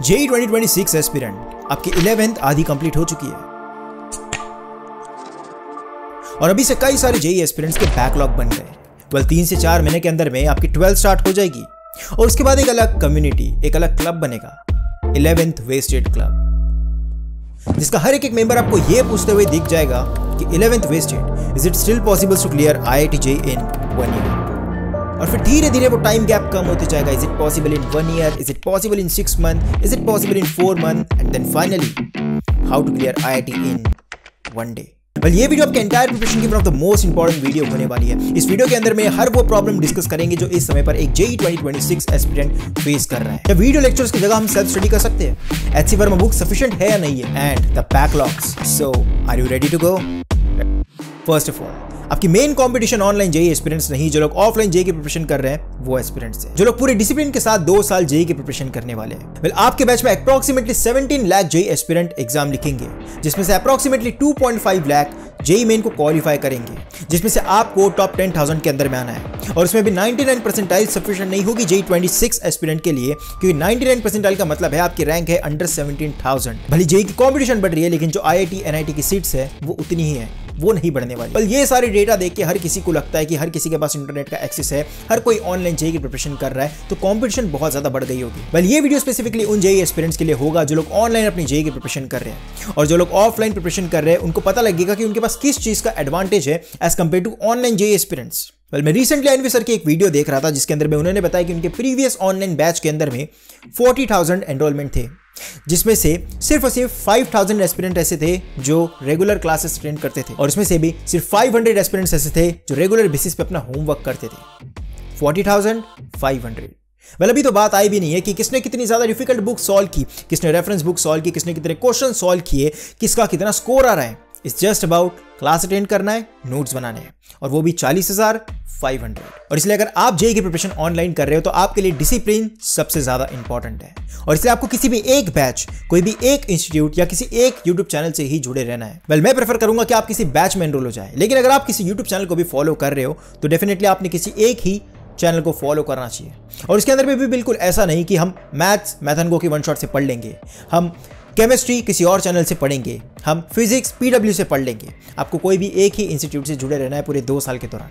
JEE 2026 aspirant आपकी 11th आधी complete हो चुकी है और अभी से कई सारे जेईई एस्पिरेंट्स के बैकलॉग बन गए। 3 से 4 महीने के अंदर में आपकी 12th स्टार्ट हो जाएगी और उसके बाद एक अलग कम्युनिटी, एक अलग क्लब बनेगा, 11th वेस्टेड क्लब, जिसका हर एक मेंबर आपको यह पूछते हुए दिख जाएगा कि 11th wasted, is it still possible to clear IIT JEE in 1 year? और फिर धीरे धीरे वो टाइम गैप कम होते जाएगा। Is it possible in 1 year? Is it possible in 6 month? Is it possible in 4 month? And then finally how to clear IIT in 1 day. ये video आपके एंटायर प्रिपरेशन की one of the most important video होने वाली है। इस video के अंदर में हर वो प्रॉब्लम डिस्कस करेंगे जो इस समय पर एक जेईई 2026 एस्पिरेंट फेस कर रहा है। या वीडियो लेक्चर्स की जगह हम सेल्फ स्टडी कर सकते हैं। HC वर्मा बुक सफिशिएंट है या नहीं है, and the backlogs. So are you ready to go? First of all, आपकी main competition online JEE aspirants नहीं, जो लोग ऑफलाइन जेईई की प्रिपरेशन कर रहे हैं वो एस्पिरेंट्स हैं, जो लोग पूरे डिसिप्लिन के साथ 2 साल जेईई की प्रिपरेशन करने वाले हैं। आपके बैच में approximately 17 lakh JEE aspirant exam लिखेंगे, जिसमें से अप्रॉक्सीमेटली 2.5 लाख जेईई मेन को क्वालिफाई करेंगे, जिसमें से आपको टॉप 10,000 के अंदर में आना है। और इसमें भी 99 परसेंटाइल सफिशिएंट नहीं होगी जेईई 26 एस्पिरेंट के लिए, क्योंकि 99 परसेंटाइल का मतलब है आपकी रैंक है अंडर 17,000। भले जेईई की कंपटीशन बढ़ रही है, लेकिन जो IIT NIT की सीट्स है वो उतनी ही है, वो नहीं बढ़ने वाली। पर ये सारे डेटा देख के हर किसी को लगता है कि हर किसी के पास इंटरनेट का एक्सेस है, हर कोई ऑनलाइन जेईई की प्रिपरेशन कर रहा है, तो कंपटीशन बहुत ज्यादा बढ़ गई होगी। ये वीडियो स्पेसिफिकली उन जेईई एस्पिरेंट्स के लिए होगा जो लोग ऑनलाइन अपनी जेईई की प्रिपरेशन कर रहे हैं, और जो लोग ऑफलाइन प्रिपरेशन कर रहे हैं उनको पता लगेगा कि उनके पास किस चीज का एडवांटेज है as compared to online JEE aspirants. मैं रिसेंटली एनवी सर की एक वीडियो देख रहा था, जिसके अंदर में उन्होंने बताया कि उनके प्रीवियस ऑनलाइन बैच के अंदर में 40,000 एनरोलमेंट थे, जिसमें से सिर्फ और सिर्फ 5,000 एस्पिरेंट ऐसे थे जो रेगुलर क्लासेस अटेंड करते थे, और इसमें से भी सिर्फ 500 एस्पिरेंट्स ऐसे थे जो रेगुलर बेसिस पे अपना होमवर्क करते थे। 40,500। अभी तो बात आई भी नहीं है कि किसने कितनी ज्यादा डिफिकल्ट बुक सॉल्व की, किसने रेफरेंस बुक सॉल्व की, किसने कितने क्वेश्चन सॉल्व किए, किसका कितना स्कोर आ रहा है। It's just about class attend करना है, नोट्स बनाने हैं, और वो भी 40,500। और इसलिए अगर आप जेईई की प्रिपरेशन ऑनलाइन कर रहे हो तो आपके लिए डिसिप्लिन सबसे ज्यादा इंपॉर्टेंट है, और इसलिए आपको किसी भी एक बैच, कोई भी एक इंस्टीट्यूट या किसी एक यूट्यूब चैनल से ही जुड़े रहना है। मैं प्रेफर करूंगा कि आप किसी बैच में एनरोल हो जाए, लेकिन अगर आप किसी यूट्यूब चैनल को भी फॉलो कर रहे हो तो डेफिनेटली आपने किसी एक ही चैनल को फॉलो करना चाहिए। और इसके अंदर भी बिल्कुल ऐसा नहीं कि हम मैथन की वन शॉट से पढ़ लेंगे, हम केमिस्ट्री किसी और चैनल से पढ़ेंगे, हम फिजिक्स PW से पढ़ लेंगे। आपको कोई भी एक ही इंस्टीट्यूट से जुड़े रहना है पूरे 2 साल के दौरान।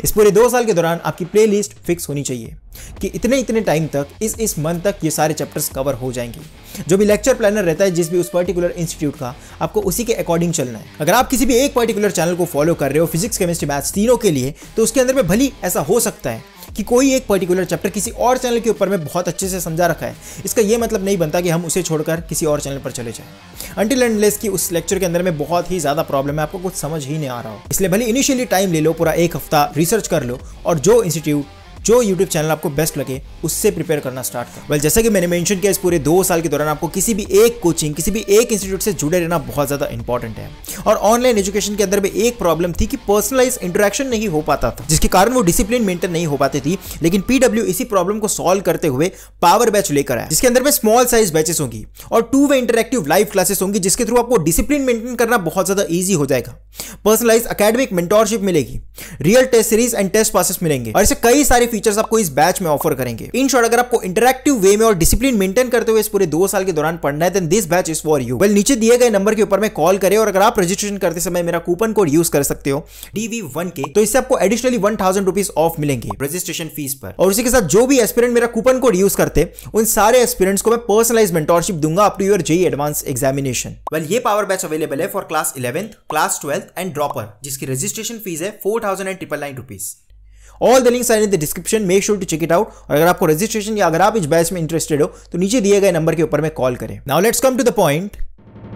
इस पूरे 2 साल के दौरान आपकी प्लेलिस्ट फिक्स होनी चाहिए कि इतने टाइम तक, इस मंथ तक ये सारे चैप्टर्स कवर हो जाएंगे। जो भी लेक्चर प्लानर रहता है जिस भी उस पर्टिकुलर इंस्टीट्यूट का, आपको उसी के अकॉर्डिंग चलना है। अगर आप किसी भी एक पर्टिकुलर चैनल को फॉलो कर रहे हो फिजिक्स केमिस्ट्री मैथ्स तीनों के लिए, तो उसके अंदर में भली ऐसा हो सकता है कि कोई एक पर्टिकुलर चैप्टर किसी और चैनल के ऊपर में बहुत अच्छे से समझा रखा है। इसका यह मतलब नहीं बनता कि हम उसे छोड़कर किसी और चैनल पर चले जाएं, अनटिल एंड अनलेस कि उस लेक्चर के अंदर में बहुत ही ज्यादा प्रॉब्लम है, आपको कुछ समझ ही नहीं आ रहा हो। इसलिए भले इनिशियली टाइम ले लो, पूरा 1 हफ्ता रिसर्च कर लो, और जो इंस्टीट्यूट, जो यूट्यूब चैनल आपको बेस्ट लगे उससे प्रिपेयर करना स्टार्ट करो। जैसा कि मैंने मेंशन किया, इस पूरे 2 साल के दौरान आपको किसी भी एक कोचिंग, किसी भी एक इंस्टीट्यूट से जुड़े रहना बहुत ज्यादा इंपॉर्टेंट है। और ऑनलाइन एजुकेशन के अंदर भी एक प्रॉब्लम थी कि पर्सनलाइज इंटरेक्शन नहीं हो पाता था, जिसके कारण वो डिसिप्लिन मेंटेन नहीं हो पाती थी। लेकिन PW इसी प्रॉब्लम को सॉल्व करते हुए पावर बैच लेकर आया, जिसके अंदर में स्मॉल साइज बैचेस होंगी और 2-वे इंटरेक्टिव लाइव क्लासेस होंगी, जिसके थ्रू आपको डिसिप्लिन मेंटेन करना बहुत ज्यादा ईजी हो जाएगा। पर्सनलाइज एकेडमिक मेंटोरशिप मिलेगी, real test series and test passes मिलेंगे, और ऐसे कई सारे फीचर्स आपको इस बैच में ऑफर करेंगे। इन शॉर्ट, अगर आपको इंटरैक्टिव वे में और डिसिप्लिन मेंटेन करते हुए इस पूरे 2 साल के दौरान पढ़ना है, then this batch is for you. नीचे दिए गए नंबर के ऊपर में कॉल करें, और अगर आप रजिस्ट्रेशन करते समय मेरा कूपन कोड यूज कर सकते हो DV1K, तो इससे आपको एडिशनली 1,000 रुपीज ऑफ मिलेंगे रजिस्ट्रेशन फीस पर। और उसी के साथ जो भी एस्पिरेंट मेरा कूपन कोड यूज करते, उन सारे एस्पिरेंट्स को मैं पर्सनलाइज मेंटोरशिप दूंगा up to your JEE advance examination. ये पावर बैच अवेलेबल है for class 11th, class 12th and dropper, जिसकी रजिस्ट्रेशन फीस है 4,999 rupees. All the links are in the description, make sure to check it out. और अगर आपको registration या अगर आप इस बैच में इंटरेस्टेड हो तो नीचे दिए गए नंबर के ऊपर में कॉल करें। Now let's come to the point,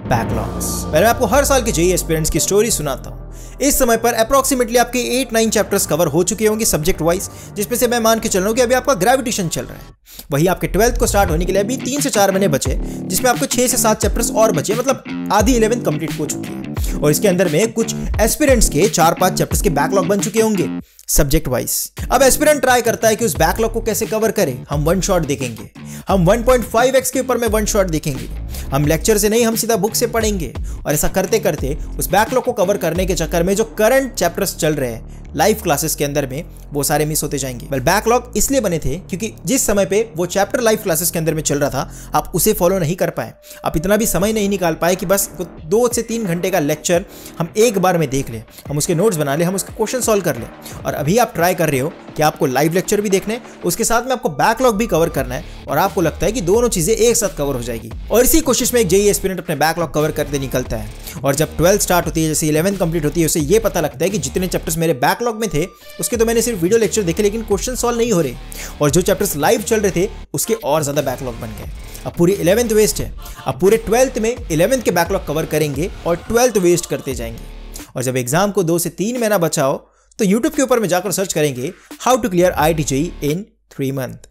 backlogs. मैं आपको हर साल के जेईई एस्पिरेंट्स की स्टोरी सुनाता हूं। इस समय पर अप्रॉक्सीमेटली आपके 8-9 चैप्टर्स कवर हो चुके होंगे सब्जेक्ट वाइज, जिसमें से मैं मान के चल रहा हूं कि अभी आपका ग्रेविटेशन चल रहा है। वही आपके 12th को स्टार्ट होने के लिए अभी 3 से 4 महीने बचे, जिसमें आपको 6 से 7 चैप्टर्स और बचे, मतलब आधी 11th कंप्लीट हो चुकी है। और इसके अंदर में कुछ एस्पिरेंट्स के 4-5 चैप्टर्स के बैकलॉग बन चुके होंगे सब्जेक्ट वाइज। अब एस्पिरेंट ट्राई करता है कि उस बैकलॉग को कैसे कवर करें। हम 1 शॉट देखेंगे, हम 1.5x के ऊपर में 1 शॉट देखेंगे, हम लेक्चर से नहीं, हम सीधा बुक से पढ़ेंगे। और ऐसा करते करते उस बैकलॉग को कवर करने के चक्कर में जो करंट चैप्टर्स चल रहे हैं लाइव क्लासेस के अंदर में वो सारे मिस होते जाएंगे। वेल बैकलॉग इसलिए बने थे क्योंकि जिस समय पे वो चैप्टर लाइव क्लासेस के अंदर में चल रहा था आप उसे फॉलो नहीं कर पाए, आप इतना भी समय नहीं निकाल पाए कि बस 2 से 3 घंटे का लेक्चर हम एक बार में देख लें, हम उसके नोट्स बना लें, हम उसके क्वेश्चन सॉल्व कर लें। और अभी आप ट्राई कर रहे हो कि आपको लाइव लेक्चर भी देखना है, उसके साथ में आपको बैकलॉग भी कवर करना है और आपको लगता है कि दोनों चीजें एक साथ कवर हो जाएगी। और इसी कोशिश में एक जेईई एस्पिरेंट अपने बैकलॉग कवर करते निकलता है और जब 12th स्टार्ट होती है, जैसे 11th कंप्लीट होती है, उसे ये पता लगता है कि जितने चैप्टर्स मेरे बैकलॉग में थे उसके तो मैंने सिर्फ वीडियो लेक्चर देखे लेकिन क्वेश्चन सॉल्व नहीं हो रहे, और जो चैप्टर्स लाइव चल रहे थे उसके और ज्यादा बैकलॉग बन गए। अब पूरी 11th वेस्ट है, अब पूरे 12th में 11th के बैकलॉग कवर करेंगे और 12th वेस्ट करते जाएंगे। और जब एग्जाम को 2 से 3 महीना बचा हो तो यूट्यूब के ऊपर में जाकर सर्च करेंगे how to clear IIT JEE in 3 months।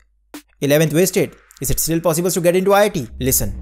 11th wasted, is it still possible to get into IIT? Listen,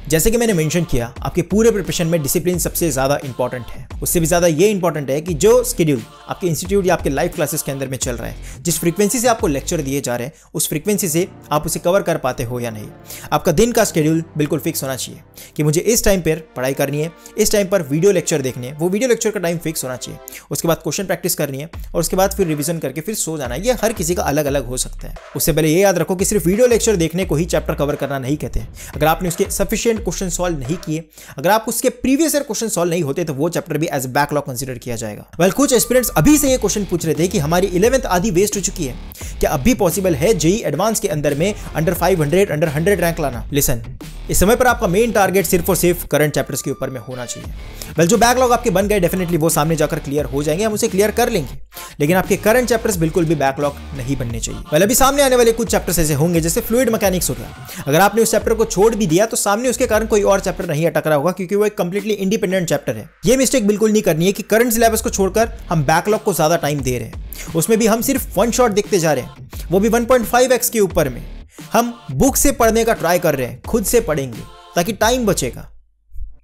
जैसे कि मैंने मेंशन किया, आपके पूरे प्रिपरेशन में डिसिप्लिन सबसे ज़्यादा इंपॉर्टेंट है। उससे भी ज़्यादा ये इंपॉर्टेंट है कि जो स्केड्यूल आपके इंस्टीट्यूट या आपके लाइव क्लासेस के अंदर में चल रहा है, जिस फ्रीक्वेंसी से आपको लेक्चर दिए जा रहे हैं, उस फ्रीक्वेंसी से आप उसे कवर कर पाते हो या नहीं। आपका दिन का स्केड्यूल बिल्कुल फिक्स होना चाहिए कि मुझे इस टाइम पर पढ़ाई करनी है, इस टाइम पर वीडियो लेक्चर देखनी है, वो वीडियो लेक्चर का टाइम फिक्स होना चाहिए। उसके बाद क्वेश्चन प्रैक्टिस करनी है और उसके बाद फिर रिविजन करके फिर सो जाना है। ये हर किसी का अलग अलग हो सकता है। उससे पहले ये याद रखो कि सिर्फ वीडियो लेक्चर देखने को ही चैप्टर कवर करना नहीं कहते। अगर आपने उसके सफिशिएंट क्वेश्चन सॉल्व नहीं किए, अगर आप उसके प्रीवियस ईयर क्वेश्चन सॉल्व नहीं होते, तो वो चैप्टर भी एज बैकलॉग कंसीडर किया जाएगा। वेल कुछ एस्पिरेंट्स अभी से ये क्वेश्चन पूछ रहे थे कि हमारी 11th आधी वेस्ट हो चुकी है, क्या अब भी पॉसिबल है जेईई एडवांस के अंदर में अंडर 500 अंडर 100 रैंक लाना? लिसन, इस समय पर आपका मेन टारगेट सिर्फ और सिर्फ करंट चैप्टर्स के ऊपर में होना चाहिए। वेल जो बैकलॉग आपके बन गए डेफिनेटली वो सामने जाकर क्लियर हो जाएंगे, हम उसे क्लियर कर लेंगे, लेकिन आपके करंट चैप्टर्स बिल्कुल भी बैकलॉग नहीं बनने चाहिए। वेल अभी सामने आने वाले कुछ चैप्टर्स ऐसे होंगे जैसे फ्लूइड मैकेनिक्स हो गया। अगर आपने उस चैप्टर को छोड़ भी दिया तो सामने उसके कारण कोई और चैप्टर नहीं अटक रहा होगा, क्योंकि वो एक कंप्लीटली इंडिपेंडेंट चैप्टर है। ये मिस्टेक बिल्कुल नहीं करनी है कि करंट सिलेबस को छोड़कर हम बैकलॉग को ज्यादा टाइम दे रहे हैं, उसमें भी हम सिर्फ वन शॉट देखते जा रहे हैं, वो भी 1.5x के ऊपर में। हम बुक से पढ़ने का ट्राई कर रहे हैं, खुद से पढ़ेंगे ताकि टाइम बचेगा।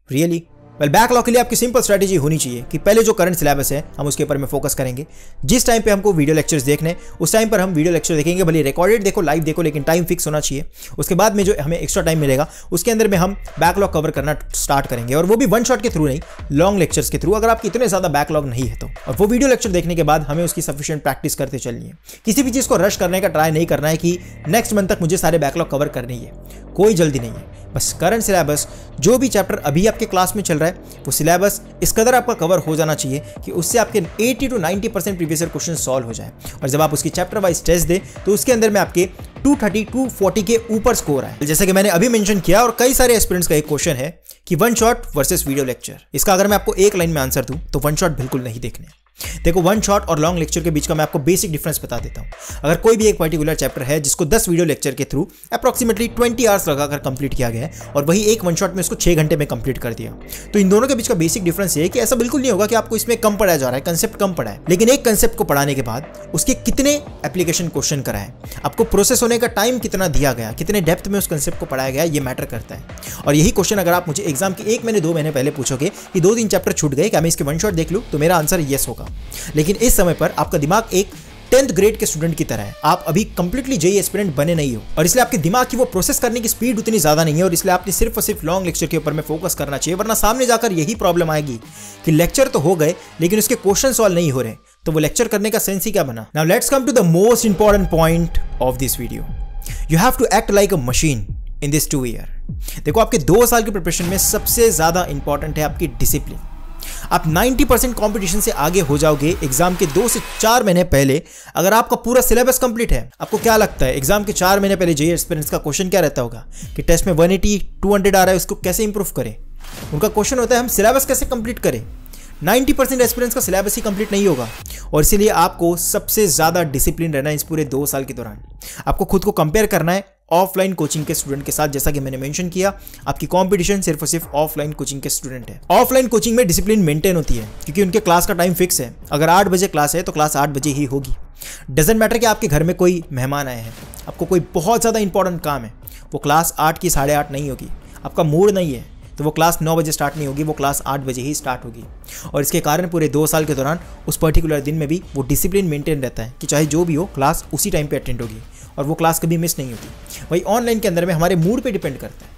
रियली? वेल बैकलॉग के लिए आपकी सिंपल स्ट्रेटेजी होनी चाहिए कि पहले जो करंट सिलेबस है हम उसके ऊपर में फोकस करेंगे। जिस टाइम पे हमको वीडियो लेक्चर्स देखने उस टाइम पर हम वीडियो लेक्चर देखेंगे, भले रिकॉर्डेड देखो लाइव देखो, लेकिन टाइम फिक्स होना चाहिए। उसके बाद में जो हमें एक्स्ट्रा टाइम मिलेगा उसके अंदर में हम बैकलॉग कवर करना स्टार्ट करेंगे, और वो भी वन शॉट के थ्रू नहीं, लॉन्ग लेक्चर्स के थ्रू, अगर आपके इतने ज़्यादा बैकलॉग नहीं है तो। और वो वीडियो लेक्चर देखने के बाद हमें उसकी सफिशिएंट प्रैक्टिस करते चलनी है। किसी भी चीज़ को रश करने का ट्राई नहीं करना है कि नेक्स्ट मंथ तक मुझे सारे बैकलॉग कवर करनी है, कोई जल्दी नहीं है। बस करंट सिलेबस जो भी चैप्टर अभी आपके क्लास में चल रहा है वो सिलेबस इस कदर आपका कवर हो जाना चाहिए कि उससे आपके 80 to 90% previous year question solve हो जाए। और जब आप उसकी चैप्टर वाइज टेस्ट दें तो उसके अंदर में आपके 230 240 के ऊपर स्कोर आए। जैसे कि मैंने अभी मेंशन किया और कई सारे एस्पिरेंट्स का एक क्वेश्चन है कि one shot versus video lecture. इसका अगर मैं आपको एक लाइन में आंसर दूं तो वन शॉट बिल्कुल नहीं देखने। देखो वन शॉट और लॉन्ग लेक्चर के बीच का मैं आपको बेसिक डिफरेंस बता देता हूं। अगर कोई भी एक पर्टिकुलर चैप्टर है जिसको 10 वीडियो लेक्चर के थ्रू अप्रॉक्सीमेटली 20 आवर्स लगाकर कंप्लीट किया गया है और वही एक वन शॉट में उसको 6 घंटे में कंप्लीट कर दिया, तो इन दोनों के बीच का बेसिक डिफरेंस ये है कि ऐसा बिल्कुल नहीं होगा कि आपको इसमें कम पढ़ाया जा रहा है, कंसेप्ट कम पढ़ा है, लेकिन एक कंसेप्ट को पढ़ाने के बाद उसके कितने एप्लीकेशन क्वेश्चन कराए, आपको प्रोसेस होने का टाइम कितना दिया गया, कितने डेप्थ में उस कंसेप्ट को पढ़ाया गया, ये मैटर करता है। और यही क्वेश्चन अगर आप मुझे एग्जाम के 1 महीने 2 महीने पहले पूछोगे कि 2-3 चैप्टर छूट गए, क्या मैं इसके वन शॉट देख लूं, तो मेरा आंसर येस होगा। लेकिन इस समय पर आपका दिमाग एक 10th ग्रेड के स्टूडेंट की तरह है, आप अभी कंप्लीटली जेईई एस्पिरेंट बने नहीं हो, और इसलिए आपके दिमाग की वो प्रोसेस करने की स्पीड उतनी ज्यादा नहीं है, और इसलिए आपने सिर्फ और सिर्फ लॉन्ग लेक्चर के ऊपर में फोकस करना चाहिए। वरना सामने जाकर यही प्रॉब्लम आएगी कि लेक्चर तो हो गए लेकिन उसके क्वेश्चन सॉल्व नहीं हो रहे, तो वो लेक्चर करने का सेंस ही क्या बना। Now let's come to the most important point of this video. You have to act like a machine in this 2 year. देखो आपके 2 साल की प्रिपरेशन में सबसे ज्यादा इंपॉर्टेंट है आपकी डिसिप्लिन। आप 90% कंपटीशन से आगे हो जाओगे एग्जाम के 2 से 4 महीने पहले अगर आपका पूरा सिलेबस कंप्लीट है। आपको क्या लगता है एग्जाम के 4 महीने पहले जेईई एस्पिरेंट्स का क्वेश्चन क्या रहता होगा कि टेस्ट में 180 200 आ रहा है, उसको कैसे इंप्रूव करें? उनका क्वेश्चन होता है हम सिलेबस कैसे कंप्लीट करें। 90% एस्पिरेंट्स का सिलेबस ही कंप्लीट नहीं होगा, और इसीलिए आपको सबसे ज्यादा डिसिप्लिन रहना है इस पूरे 2 साल के दौरान। आपको खुद को कंपेयर करना है ऑफलाइन कोचिंग के स्टूडेंट के साथ। जैसा कि मैंने मेंशन किया, आपकी कंपटीशन सिर्फ और सिर्फ ऑफलाइन कोचिंग के स्टूडेंट है। ऑफलाइन कोचिंग में डिसिप्लिन मेंटेन होती है क्योंकि उनके क्लास का टाइम फिक्स है। अगर 8 बजे क्लास है तो क्लास 8 बजे ही होगी। डजेंट मैटर कि आपके घर में कोई मेहमान आए हैं, आपको कोई बहुत ज़्यादा इंपॉर्टेंट काम है, वो क्लास 8 की 8:30 नहीं होगी। आपका मूड नहीं है तो वो क्लास 9 बजे स्टार्ट नहीं होगी, वो क्लास 8 बजे ही स्टार्ट होगी। और इसके कारण पूरे 2 साल के दौरान उस पर्टिकुलर दिन में भी वो डिसिप्लिन मेंटेन रहता है कि चाहे जो भी हो क्लास उसी टाइम पे अटेंड होगी और वो क्लास कभी मिस नहीं होती। वही ऑनलाइन के अंदर में हमारे मूड पे डिपेंड करता है।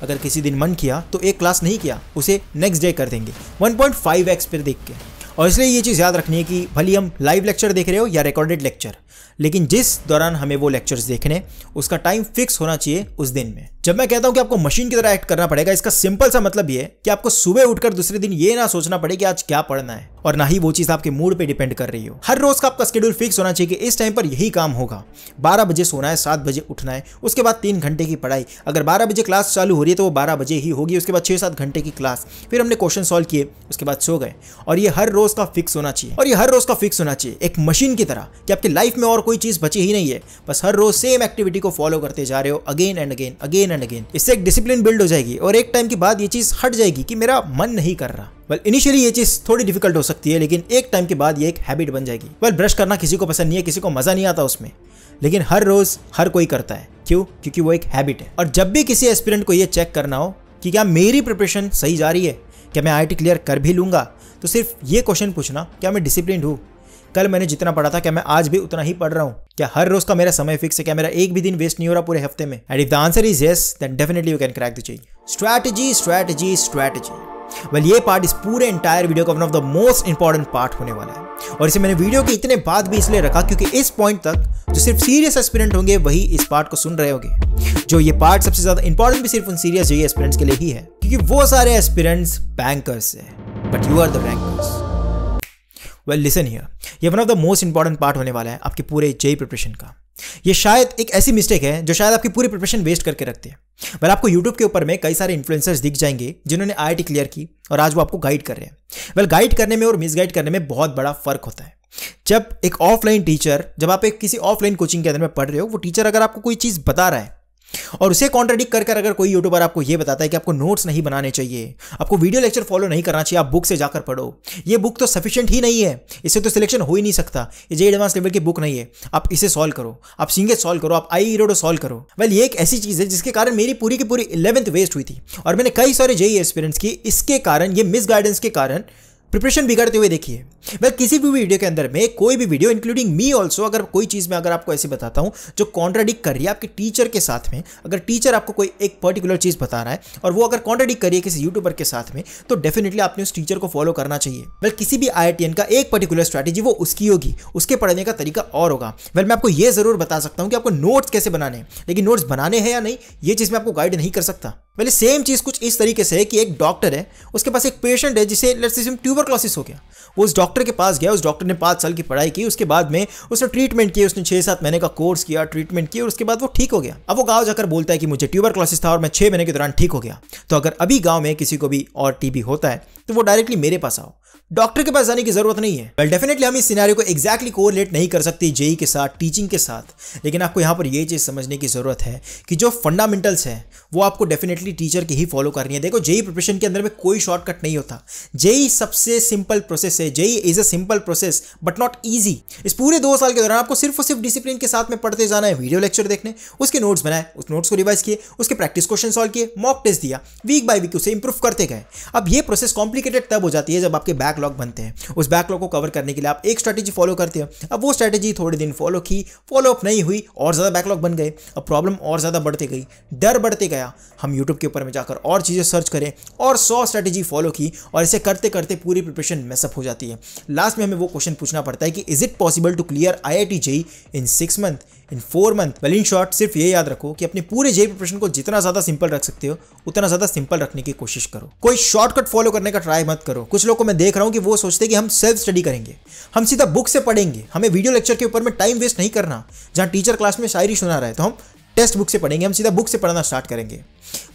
अगर किसी दिन मन किया तो एक क्लास नहीं किया, उसे नेक्स्ट डे कर देंगे 1.5x पर देख के, और इसलिए ये चीज़ याद रखनी है कि भले हम लाइव लेक्चर देख रहे हो या रिकॉर्डेड लेक्चर, लेकिन जिस दौरान हमें वो लेक्चर्स देखने उसका टाइम फिक्स होना चाहिए उस दिन में। जब मैं कहता हूं कि आपको मशीन की तरह एक्ट करना पड़ेगा, इसका सिंपल सा मतलब ये है कि आपको सुबह उठकर दूसरे दिन ये ना सोचना पड़े कि आज क्या पढ़ना है, और ना ही वो चीज़ आपके मूड पे डिपेंड कर रही हो। हर रोज का आपका शेड्यूल फिक्स होना चाहिए कि इस टाइम पर यही काम होगा। 12 बजे सोना है, 7 बजे उठना है, उसके बाद 3 घंटे की पढ़ाई। अगर 12 बजे क्लास चालू हो रही है तो वो 12 बजे ही होगी, उसके बाद 6-7 घंटे की क्लास, फिर हमने क्वेश्चन सॉल्व किए, उसके बाद सो गए। और ये हर रोज का फिक्स होना चाहिए, एक मशीन की तरह कि आपकी लाइफ में और कोई चीज बची ही नहीं है, बस हर रोज सेम एक्टिविटी को फॉलो करते जा रहे हो अगेन एंड अगेन। इससे एक डिसिप्लिन बिल्ड हो जाएगी और एक टाइम के बाद ये चीज हट जाएगी कि मेरा मन नहीं कर रहा। इनिशियली ये चीज थोड़ी डिफिकल्ट हो सकती है, लेकिन एक टाइम के बाद ये एक हैबिट बन जाएगी। ब्रश करना किसी को पसंद नहीं है, किसी को मजा नहीं आता उसमें, लेकिन हर रोज हर कोई करता है। क्यों? क्योंकि वो एक हैबिट है। और जब भी किसी एस्पिरेंट को ये चेक करना हो कि क्या मेरी प्रिपरेशन सही जा रही है, क्या मैं IIT क्लियर कर भी लूंगा, तो सिर्फ ये क्वेश्चन पूछना, क्या मैं डिसिप्लिन्ड हूँ? कल मैंने जितना पढ़ा था क्या मैं आज भी उतना ही पढ़ रहा हूँ? क्या हर रोज का मेरा समय फिक्स है? क्या मेरा एक भी दिन वेस्ट नहीं हो रहा पूरे हफ्ते में? And if the answer is yes, then definitely you can crack the JEE। Strategy. Well, ये पार्ट इस पूरे एंटायर वीडियो का one of the most important part होने वाला है, और इसे मैंने वीडियो के इतने बाद भी इसलिए रखा क्योंकि इस पॉइंट तक जो सिर्फ सीरियस एस्पिरेंट होंगे वही इस पार्ट को सुन रहे होंगे। जो ये पार्ट सबसे ज्यादा इंपॉर्टेंट भी सिर्फ उन सीरियस JEE एस्पिरेंट्स के लिए ही है, क्योंकि वो सारे एस्पिरेंट्स बैंकर्स है, but you are the rankers. Well listen here, ये one of the most important part होने वाला है आपके पूरे JEE प्रिपरेशन का। ये शायद एक ऐसी मिस्टेक है जो शायद आपकी पूरी प्रिपरेशन वेस्ट करके रखते हैं। वेल, आपको YouTube के ऊपर में कई सारे इन्फ्लुएंसर्स दिख जाएंगे जिन्होंने IIT क्लियर की और आज वो आपको गाइड कर रहे हैं। वेल, गाइड करने में और मिसगाइड करने में बहुत बड़ा फर्क होता है। जब एक ऑफलाइन टीचर, जब आप एक किसी ऑफलाइन कोचिंग के अंदर में पढ़ रहे हो, वो टीचर अगर आपको कोई चीज़ बता रहा है और उसे कॉन्ट्राडिक्ट कर अगर कोई यूट्यूबर आपको ये बताता है कि आपको नोट्स नहीं बनाने चाहिए, आपको वीडियो लेक्चर फॉलो नहीं करना चाहिए, आप बुक से जाकर पढ़ो, ये बुक तो सफिशिएंट ही नहीं है, इससे तो सिलेक्शन हो ही नहीं सकता, ये JEE एडवांस लेवल की बुक नहीं है, आप इसे सॉल्व करो, आप सिंगेज सॉल्व करो, आप IE सॉल्व करो। वेल, ये एक ऐसी चीज़ है जिसके कारण मेरी पूरी की पूरी 11th वेस्ट हुई थी, और मैंने कई सारे JEE एस्पिरेंट्स की इसके कारण, ये मिसगाइडेंस के कारण प्रिपरेशन बिगड़ते हुए देखी है। मैं किसी भी वीडियो के अंदर में, कोई भी वीडियो इंक्लूडिंग मी ऑल्सो, अगर कोई चीज़ में अगर आपको ऐसे बताता हूँ जो कॉन्ट्राडिक्ट कर रही है आपके टीचर के साथ में, अगर टीचर आपको कोई एक पर्टिकुलर चीज़ बता रहा है और वो अगर कॉन्ट्राडिक्ट कर रही है किसी यूट्यूबर के साथ में, तो डेफिनेटली आपने उस टीचर को फॉलो करना चाहिए। वेल, किसी भी IITian का एक पर्टिकुलर स्ट्रैटेजी वो उसकी होगी, उसके पढ़ने का तरीका और होगा। वेल, मैं आपको ये जरूर बता सकता हूँ कि आपको नोट्स कैसे बनाने हैं, लेकिन नोट्स बनाने हैं या नहीं ये चीज़ मैं आपको गाइड नहीं कर सकता। पहले सेम चीज़ कुछ इस तरीके से है कि एक डॉक्टर है, उसके पास एक पेशेंट है जिसे लेट्स से ट्यूबरक्लोसिस हो गया, वो उस डॉक्टर के पास गया, उस डॉक्टर ने 5 साल की पढ़ाई की, उसके बाद में उसने ट्रीटमेंट किया, उसने 6-7 महीने का कोर्स किया, ट्रीटमेंट किया, और उसके बाद वो ठीक हो गया। अब वो गांव जाकर बोलता है कि मुझे ट्यूबरक्लोसिस था और मैं 6 महीने के दौरान ठीक हो गया। तो अगर अभी गांव में किसी को भी और TB होता है तो वो डायरेक्टली मेरे पास आओ, डॉक्टर के पास जाने की जरूरत नहीं है। वेल, डेफिनेटली हम इस सिनेरियो को एग्जैक्टली कोरिलेट नहीं कर सकते JEE के साथ, टीचिंग के साथ, लेकिन आपको यहाँ पर ये चीज़ समझने की जरूरत है कि जो फंडामेंटल्स है वो आपको डेफिनेटली टीचर की ही फॉलो करनी है। देखो, JEE प्रिपरेशन के अंदर में कोई शॉर्टकट नहीं होता। JEE सबसे सिंपल प्रोसेस है। JEE is a simple process but not easy. इस पूरे 2 साल के दौरान आपको सिर्फ और सिर्फ डिसिप्लिन के साथ में पढ़ते जाना है, वीडियो लेक्चर देखने, उसके नोट्स बनाए, उस नोट्स को रिवाइज किए, उसके प्रैक्टिस क्वेश्चन सॉल्व किए, मॉक टेस्ट दिया, वीक बाय वीक उसे इंप्रूव करते गए। अब ये प्रोसेस कॉम्प्लिकेटेड तब हो जाती है जब आपके बैकलॉग बनते हैं। उस बैकलॉग को कवर करने के लिए आप एक स्ट्रैटेजी फॉलो करते हो, अब वो स्ट्रैटेजी थोड़े दिन फॉलो की, फॉलो अप नहीं हुई, और ज़्यादा बैकलॉग बन गए, अब प्रॉब्लम और ज़्यादा बढ़ते गई, डर बढ़ते गया, हम यूट्यूब के ऊपर में जाकर और चीज़ें सर्च करें और 100 स्ट्रैटेजी फॉलो की, और इसे करते करते पूरी प्रिपरेशन मैसअप हो जाती है। लास्ट में हमें वो क्वेश्चन पूछना पड़ता है कि is it possible to clear IIT JEE in 6 month, in 4 month? Well, in short सिर्फ ये याद रखो कि अपने पूरे JEE प्रिपरेशन को जितना ज़्यादा सिंपल रख सकते हो उतना ज़्यादा सिंपल रखने की कोशिश करो। कोई शॉर्टकट फॉलो करने का ट्राई मत करो। कुछ लोग को मैं देख रहा हूँ कि वो सोचते हैं कि हम सेल्फ स्टडी करेंगे, हम सीधा बुक से पढ़ेंगे, हमें वीडियो लेक्चर के ऊपर में टाइम वेस्ट नहीं करना। जहाँ टीचर क्लास में शायरी सुना रहा है तो हम टेक्स्ट बुक से पढ़ेंगे, हम सीधा बुक से पढ़ना स्टार्ट करेंगे।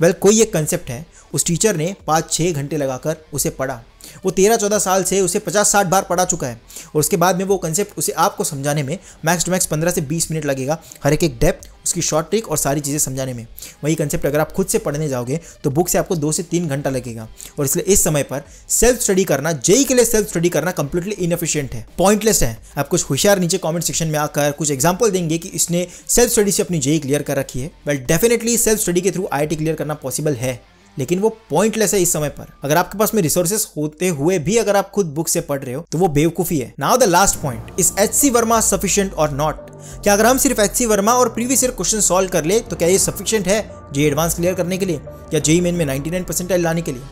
वेल, कोई एक कंसेप्ट है, उस टीचर ने 5-6 घंटे लगाकर उसे पढ़ा, वो 13-14 साल से उसे 50-60 बार पढ़ा चुका है, और उसके बाद में वो कंसेप्ट उसे आपको समझाने में मैक्स टू मैक्स 15 से 20 मिनट लगेगा, हर एक डेप्थ, उसकी शॉर्ट ट्रिक और सारी चीज़ें समझाने में। वही कंसेप्ट अगर आप खुद से पढ़ने जाओगे तो बुक से आपको 2 से 3 घंटा लगेगा, और इसलिए इस समय पर सेल्फ स्टडी करना, JEE के लिए सेल्फ स्टडी करना कंप्लीटली इनएफिशिएंट है, पॉइंटलेस है। आप कुछ होशियार नीचे कमेंट सेक्शन में आकर कुछ एग्जांपल देंगे कि इसने सेल्फ स्टडी से अपनी JEE क्लियर कर रखी है। वेल, डेफिनेटली सेल्फ स्टडी के थ्रू IIT क्लियर करना पॉसिबल है, लेकिन वो पॉइंटलेस है इस समय पर। अगर आपके पास में रिसोर्सेस होते हुए भी अगर आप खुद बुक से पढ़ रहे हो तो वो बेवकूफ़ी है। Now the last point, is HC Verma sufficient और नॉट? क्या अगर हम सिर्फ HC वर्मा और प्रीवियस ईयर क्वेश्चन सॉल्व कर ले तो क्या ये सफिशिएंट है JEE एडवांस क्लियर करने के लिए या JEE मेन में 99 परसेंटाइल लाने के लिए?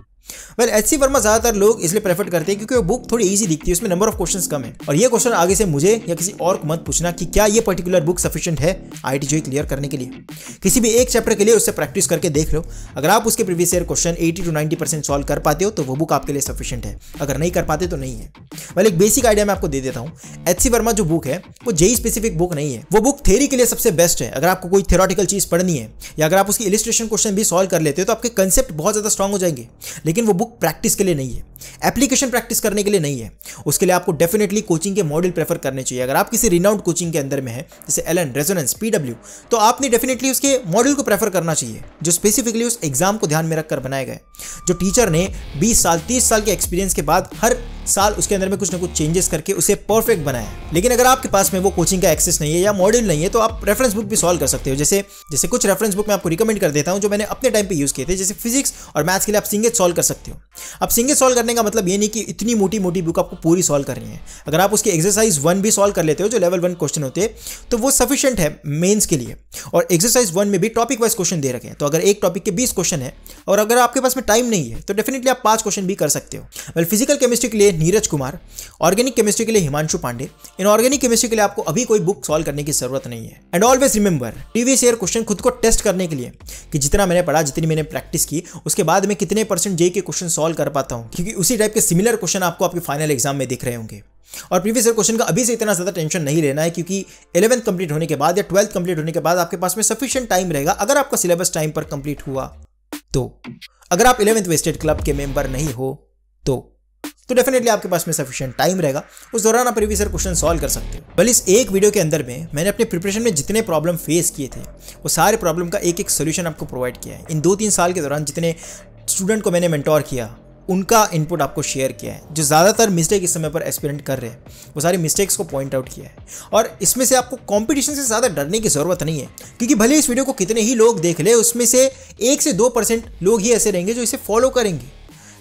वेल एचसी वर्मा ज्यादातर लोग इसलिए प्रेफर करते हैं क्योंकि वो बुक थोड़ी इजी दिखती है, उसमें नंबर ऑफ क्वेश्चंस कम है। और ये क्वेश्चन आगे से मुझे या किसी और को मत पूछना कि क्या ये पर्टिकुलर बुक सफिशिएंट है IIT JEE क्लियर करने के लिए। किसी भी एक चैप्टर के लिए उससे प्रैक्टिस करके देख लो, अगर आप उसके previous year question 80 to 90% solve कर पाते हो तो वो बुक आपके लिए सफिशिएंट है, अगर नहीं कर पाते तो नहीं है। वेल एक बेसिक आइडिया मैं आपको दे देता हूँ। एचसी वर्मा जो बुक है वो JEE स्पेसिफिक बुक नहीं है, वो बुक थ्योरी के लिए सबसे बेस्ट है। अगर आपको कोई थ्योरेटिकल चीज पढ़नी है या अगर आप उसकी इलिस्ट्रेशन क्वेश्चन भी सॉल्व कर लेते हो तो आपके कंसेप्ट बहुत ज्यादा स्ट्रांग हो जाएंगे। लेकिन वो बुक प्रैक्टिस के लिए नहीं है, एप्लीकेशन प्रैक्टिस करने के लिए नहीं है। उसके लिए आपको डेफिनेटली कोचिंग के मॉड्यूल प्रेफर करने चाहिए। अगर आप किसी रिनाउंड कोचिंग के अंदर में है जैसे एलन, रेजोनेंस, PW, तो आपने डेफिनेटली उसके मॉड्यूल को प्रेफर करना चाहिए जो स्पेसिफिकली उस एग्जाम को ध्यान में रखकर बनाए गए, जो टीचर ने 20 साल 30 साल के एक्सपीरियंस के बाद हर साल उसके अंदर में कुछ ना कुछ चेंजेस करके उसे परफेक्ट बनाया। लेकिन अगर आपके पास में वो कोचिंग का एक्सेस नहीं है या मॉड्यूल नहीं है तो आप रेफरेंस बुक भी सॉल्व कर सकते हो। जैसे कुछ रेफरेंस बुक मैं आपको रिकमेंड कर देता हूं जो मैंने अपने टाइम पे यूज किए थे। जैसे फिजिक्स और मैथ्स के लिए आप सिंगेज सॉल्व कर सकते हो। अब सिंगेज सॉल्व करने का मतलब ये नहीं कि इतनी मोटी मोटी बुक आपको पूरी सॉल्व करनी है। अगर आप उसके एक्सरसाइज 1 भी सॉल्व कर लेते हो जो लेवल 1 क्वेश्चन होते हैं तो वो सफिशिएंट है मेंस के लिए। और एक्सरसाइज 1 में भी टॉपिक वाइज क्वेश्चन दे रखे हैं, तो अगर एक टॉपिक के 20 क्वेश्चन है और अगर आपके पास में टाइम नहीं है तो डेफिनेटली आप 5 क्वेश्चन भी कर सकते हो। वेल फिजिकल केमिस्ट्री के लिए नीरज कुमार, ऑर्गेनिक केमिस्ट्री के लिए हिमांशु पांडे। इनऑर्गेनिक केमिस्ट्री के लिए आपको अभी कोई बुक सॉल्व करने की जरूरत नहीं है। And always remember previous year question खुद को टेस्ट करने के लिए कि जितना मैंने पढ़ा, जितनी मैंने प्रैक्टिस की, उसके बाद में कितने % JEE के क्वेश्चन सॉल्व कर पाता हूं, क्योंकि उसी टाइप के सिमिलर क्वेश्चन आपको आपके फाइनल एग्जाम में दिख रहे होंगे। और प्रीवियस ईयर क्वेश्चन का अभी से इतना ज्यादा टेंशन नहीं लेना है क्योंकि 11th कंप्लीट होने के बाद या 12th कंप्लीट होने के बाद आपके पास में सफिशिएंट टाइम रहेगा अगर आपका सिलेबस टाइम पर कंप्लीट हुआ तो। अगर आप 11th वेस्टेड क्लब के मेंबर नहीं हो तो डेफिनेटली आपके पास में सफिशिएंट टाइम रहेगा, उस दौरान आप प्रीवियस ईयर क्वेश्चन सॉल्व कर सकते हो। बल इस एक वीडियो के अंदर में मैंने अपने प्रिपरेशन में जितने प्रॉब्लम फेस किए थे वो सारे प्रॉब्लम का एक एक सोल्यूशन आपको प्रोवाइड किया है। इन 2-3 साल के दौरान जितने स्टूडेंट को मैंने मेंटोर किया उनका इनपुट आपको शेयर किया है। जो ज़्यादातर मिस्टेक इस समय पर एस्पिरेंट कर रहे हैं वो सारी मिस्टेक्स को पॉइंट आउट किया है। और इसमें से आपको कंपटीशन से ज़्यादा डरने की ज़रूरत नहीं है, क्योंकि भले इस वीडियो को कितने ही लोग देख ले, उसमें से 1 से 2% लोग ही ऐसे रहेंगे जो इसे फॉलो करेंगे,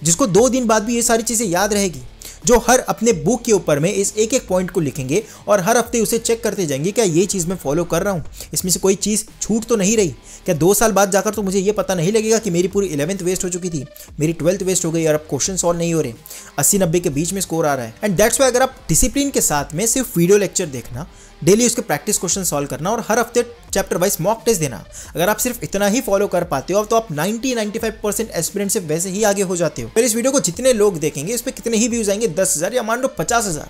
जिसको 2 दिन बाद भी ये सारी चीज़ें याद रहेगी, जो हर अपने बुक के ऊपर में इस एक एक पॉइंट को लिखेंगे और हर हफ्ते उसे चेक करते जाएंगे क्या ये चीज़ मैं फॉलो कर रहा हूँ, इसमें से कोई चीज़ छूट तो नहीं रही। क्या 2 साल बाद जाकर तो मुझे ये पता नहीं लगेगा कि मेरी पूरी 11th वेस्ट हो चुकी थी, मेरी 12th वेस्ट हो गई और अब क्वेश्चन सॉल्व नहीं हो रहे, 80-90 के बीच में स्कोर आ रहा है। एंड दैट्स वाई अगर आप डिसिप्लिन के साथ में सिर्फ वीडियो लेक्चर देखना, डेली उसके प्रैक्टिस क्वेश्चन सॉल्व करना और हर हफ्ते चैप्टर वाइज मॉक टेस्ट देना, अगर आप सिर्फ इतना ही फॉलो कर पाते हो तो आप 90-95% एस्पिरेंट से वैसे ही आगे हो जाते हो। फिर इस वीडियो को जितने लोग देखेंगे, इस पर कितने ही व्यूज आएंगे, 10,000 या मान लो 50,000,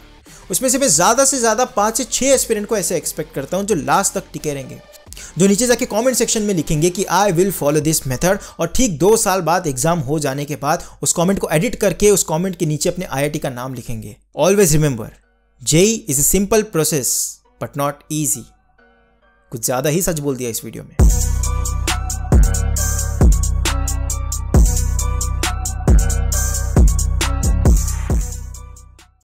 उसमें से मैं ज़्यादा से ज़्यादा 5 से 6 एस्पिरेंट को ऐसे एक्सपेक्ट करता हूँ जो लास्ट तक टिके रहेंगे, जो नीचे जाके कमेंट सेक्शन में लिखेंगे कि I will follow this method, और ठीक 2 साल बाद एग्जाम हो जाने के बाद उस कमेंट को एडिट करके उस कमेंट के नीचे अपने IIT का नाम लिखेंगे। Always remember, JEE is a simple process but not easy. कुछ ज्यादा ही सच बोल दिया इस वीडियो में।